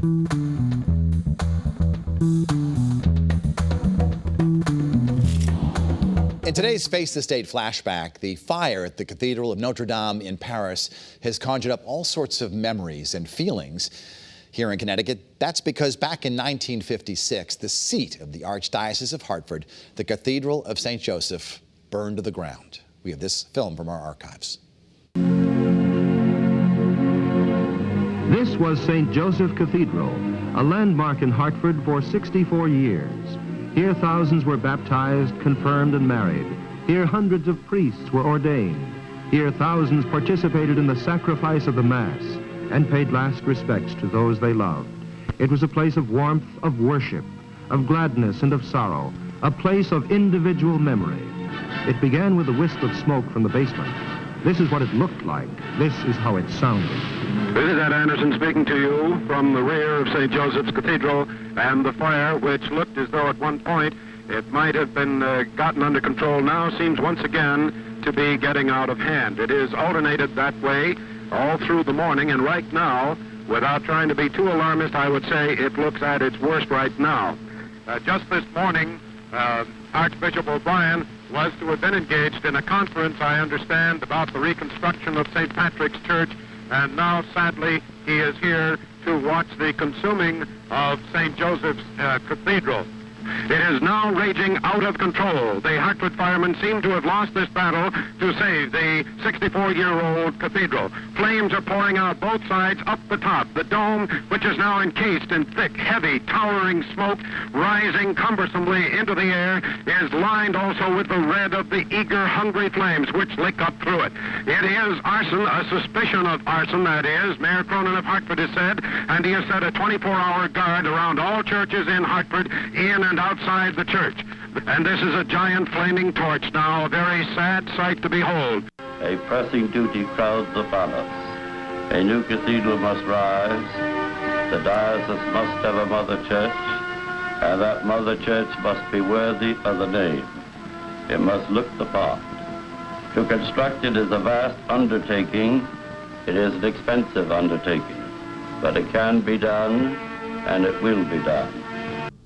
In today's Face the State flashback, the fire at the Cathedral of Notre Dame in Paris has conjured up all sorts of memories and feelings. Here in Connecticut, that's because back in 1956, the seat of the Archdiocese of Hartford, the Cathedral of St. Joseph, burned to the ground. We have this film from our archives. This was St. Joseph Cathedral, a landmark in Hartford for 64 years. Here thousands were baptized, confirmed, and married. Here hundreds of priests were ordained. Here thousands participated in the sacrifice of the Mass and paid last respects to those they loved. It was a place of warmth, of worship, of gladness, and of sorrow, a place of individual memory. It began with a wisp of smoke from the basement. This is what it looked like. This is how it sounded. This is Ed Anderson speaking to you from the rear of St. Joseph's Cathedral, and the fire, which looked as though at one point it might have been gotten under control, now seems once again to be getting out of hand. It is alternated that way all through the morning, and right now, without trying to be too alarmist, I would say it looks at its worst right now. Just this morning, Archbishop O'Brien was to have been engaged in a conference, I understand, about the reconstruction of St. Patrick's Church, and now, sadly, he is here to watch the consuming of St. Joseph's Cathedral. It is now raging out of control. The Hartford firemen seem to have lost this battle to save the 64-year-old cathedral. Flames are pouring out both sides up the top. The dome, which is now encased in thick, heavy, towering smoke, rising cumbersomely into the air, is lined also with the red of the eager, hungry flames which lick up through it. It is arson, a suspicion of arson, that is. Mayor Cronin of Hartford has said, and he has set a 24-hour guard around all churches in Hartford, in and outside the church. And this is a giant flaming torch now, a very sad sight to behold. A pressing duty crowds upon us. A new cathedral must rise. The diocese must have a mother church, and that mother church must be worthy of the name. It must look the part. To construct it is a vast undertaking. It is an expensive undertaking, but it can be done, and it will be done.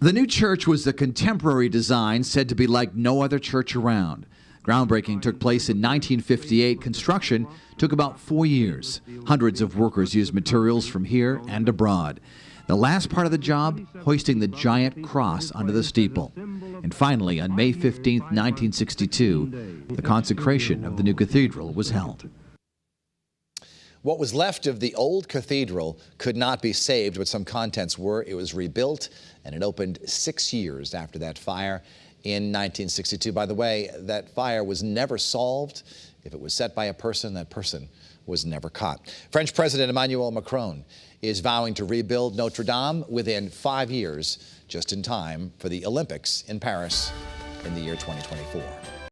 The new church was a contemporary design said to be like no other church around. Groundbreaking took place in 1958. Construction took about 4 years. Hundreds of workers used materials from here and abroad. The last part of the job, hoisting the giant cross onto the steeple. And finally, on May 15, 1962, the consecration of the new cathedral was held. What was left of the old cathedral could not be saved, but some contents were. It was rebuilt, and it opened 6 years after that fire in 1962. By the way, that fire was never solved. If it was set by a person, that person was never caught. French President Emmanuel Macron is vowing to rebuild Notre Dame within 5 years, just in time for the Olympics in Paris in the year 2024.